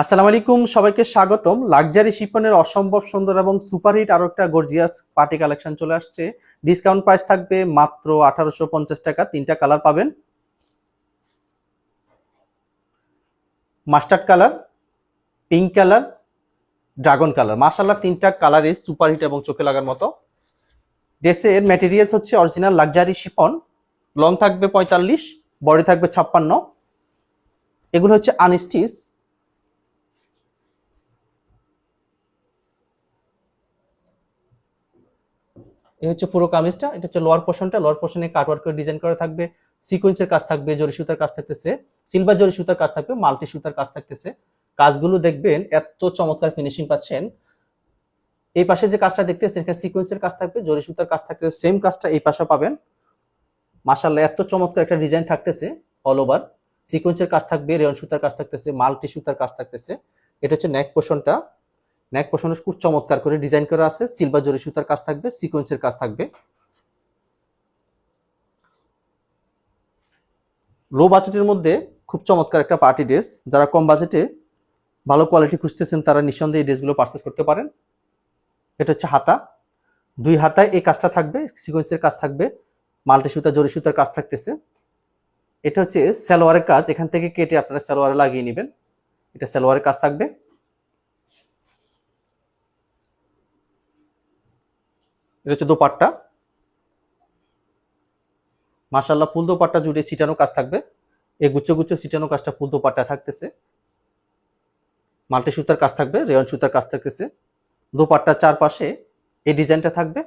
আসসালামু আলাইকুম, সবাইকে স্বাগতম। লাক্সারি শিপনের অসম্ভব সুন্দর এবং সুপারহিট আরো একটা গর্জিয়াস পার্টি কালেকশন চলে আসছে। ডিসকাউন্ট প্রাইস থাকবে মাত্র 1850 টাকা। তিনটা কালার পাবেন, mustard colour, pink colour, dragon colour. মাশাআল্লাহ, তিনটা কালারই সুপারহিট এবং চোখে লাগার মতো। ড্রেসের ম্যাটেরিয়ালস হচ্ছে অরিজিনাল লাক্সারি শিপন। লং থাকবে 45, বডি থাকবে 56। এগুলো হচ্ছে আনস্টিচ। এই হচ্ছে পুরো কামিজটা। এটা হচ্ছে লোয়ার পোর্শনটা। লোয়ার পোর্শনে কাটওয়ার্ক করে ডিজাইন করা থাকবে, সিকোয়েন্সের কাজ থাকবে, জরি সুতার কাজ থাকতেছে, সিলভার জরি সুতার কাজ থাকবে, মাল্টি সুতার কাজ থাকতেছে। কাজগুলো দেখবেন এত চমৎকার ফিনিশিং পাচ্ছেন। এই পাশে যে কাজটা দেখতেছেন এখানে সিকোয়েন্সের কাজ থাকবে, জরি সুতার কাজ থাকতেছে, সেম কাজটা এই পাশে পাবেন। মাশাআল্লাহ, এত চমৎকার একটা ডিজাইন থাকতেছে। অল ওভার সিকোয়েন্সের কাজ থাকবে, রেয়ন সুতার কাজ থাকতেছে, মাল্টি সুতার কাজ থাকতেছে। এটা হচ্ছে নেক পোর্শনটা। নেক পোর্শনে খুব চমৎকার করে ডিজাইন করা আছে, সিলভার জরি সুতার কাজ থাকবে, সিকোয়েন্সের কাজ থাকবে। লো বাজেটের মধ্যে খুব চমৎকার একটা পার্টি ড্রেস। যারা কম বাজেটে ভালো কোয়ালিটি খুঁজতেছেন তারা নিঃসন্দেহে এই ড্রেসগুলো পারচেস করতে পারেন। এটা হচ্ছে হাতা। দুই হাতায় এই কাজটা থাকবে, সিকোয়েন্সের কাজ থাকবে, মাল্টি সুতা জরি সুতার কাজ থাকতেছে। এটা হচ্ছে সালোয়ারের কাজ, এখান থেকে কেটে আপনারা সালোয়ারে লাগিয়ে নেবেন। এটা সালোয়ারের কাজ থাকবে। এটা হচ্ছে দোপাট্টা। মাশাআল্লাহ, ফুল দোপাট্টা জুড়ে ছিটানো কাজ থাকবে। এই গুচ্ছ গুচ্ছ ছিটানো কাজটা ফুল দোপাট্টা থাকতেছে। মাল্টি সুতার কাজ থাকবে, রেয়ন সুতার কাজ থাকতেছে। দোপাট্টার চারপাশে এই ডিজাইনটা থাকবে,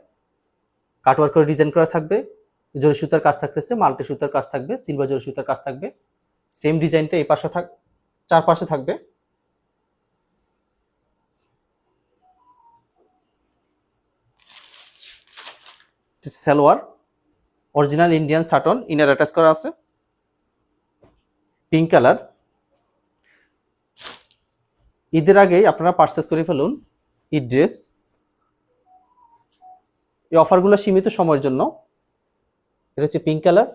কাটওয়ার্ক করে ডিজাইন করা থাকবে, জরি সুতার কাজ থাকতেছে, মাল্টি সুতার কাজ থাকবে, সিলভার জরি সুতার কাজ থাকবে। সেম ডিজাইনটা এই পাশে চারপাশে থাকবে। Salwar original Indian certain, inner attach করা আছে, পিঙ্ক কালার। ঈদের আগেই আপনারা পারচেস করে ফেলুন ঈদ ড্রেস। এই অফারগুলো সীমিত সময়ের জন্য। এটা হচ্ছে পিঙ্ক কালার।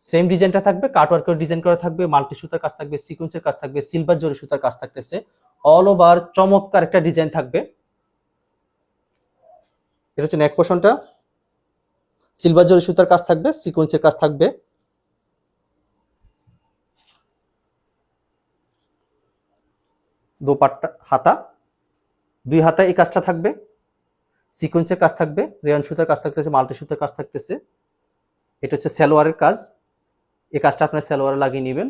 সেম ডিজাইনটা থাকবে, কাটওয়ার্ক করে ডিজাইন করা থাকবে, মাল্টি সুতার কাজ থাকবে, সিকোয়েন্সের কাজ থাকবে, সিলভার জরি সুতার কাজ থাকতেছে। অল ওভার চমৎকার একটা ডিজাইন থাকবে। এটা হচ্ছে নেক পোর্শনটা। সিলভার জরি সুতার কাজ থাকবে, সিকোয়েন্সের কাজ থাকবে। দোপাট্টা হাতা। দুই হাতায় এই কাজটা থাকবে, সিকোয়েন্সের কাজ থাকবে, রেয়ন সুতার কাজ থাকতেছে, মাল্টি সুতার কাজ থাকতেছে। এটা হচ্ছে সালোয়ারের কাজ। এই কাজটা আপনার সালোয়ারে লাগিয়ে নেবেন।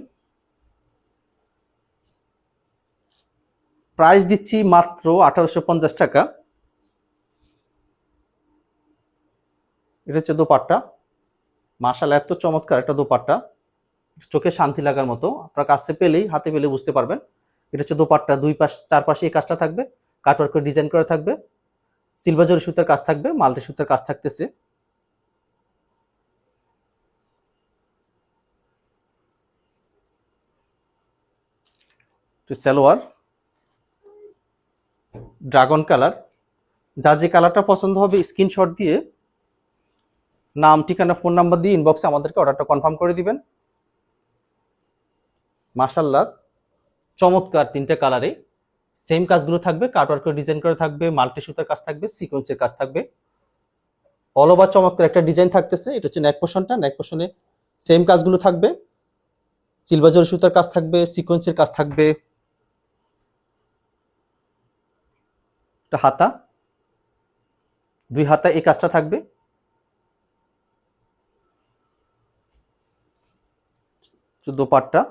প্রাইস দিচ্ছি মাত্র 1850 টাকা। এটা হচ্ছে দোপাট্টা। মাশাআল্লাহ, এত চমৎকার একটা দোপাট্টা, চোখে শান্তি লাগার মতো। আপনার কাছে পেলেই, হাতে পেলে বুঝতে পারবেন। এটা হচ্ছে দোপাট্টা। দুই পাশ চারপাশে এই কাজটা থাকবে, কাটওয়ার্ক করে ডিজাইন করা থাকবে, সিলভার জরি সুতার কাজ থাকবে, মাল্টি সুতার কাজ থাকতেছে। Salwar dragon colour. যার যে কালারটা পছন্দ হবে স্ক্রিনশট দিয়ে নাম, ঠিকানা, ফোন নাম্বার দিয়ে ইনবক্সে আমাদেরকে অর্ডারটা কনফার্ম করে দিবেন। মাশাআল্লাহ, চমৎকার তিনটা কালারে সেম কাজগুলো থাকবে, কাটওয়ার্ক করে ডিজাইন করা থাকবে, মাল্টি সুতার কাজ থাকবে, সিকোয়েন্সের কাজ থাকবে। অল ওভার চমৎকার একটা ডিজাইন থাকতেছে। এটা হচ্ছে নেক পোর্শনটা। নেক পোর্শনে সেম কাজগুলো থাকবে, সিলভার জরি সুতার কাজ থাকবে, সিকোয়েন্সের কাজ থাকবে। একটা হাতা। দুই হাতা এই কাজটা থাকবে। দোপাট্টা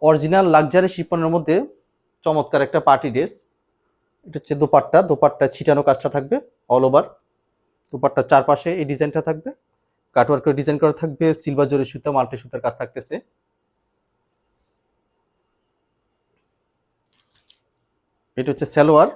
অরিজিনাল লাক্সারি শিপনের মধ্যে চমৎকার একটা পার্টি ড্রেস। এটা হচ্ছে দোপাট্টা। দোপাট্টা ছিটানো কাজটা থাকবে অল ওভার। দোপাট্টার চারপাশে এই ডিজাইনটা থাকবে, কাটওয়ার্ক করে ডিজাইন করা থাকবে, সিলভার জরি সুতা, মাল্টি সুতার কাজ থাকতেছে। এটা হচ্ছে সালোয়ার।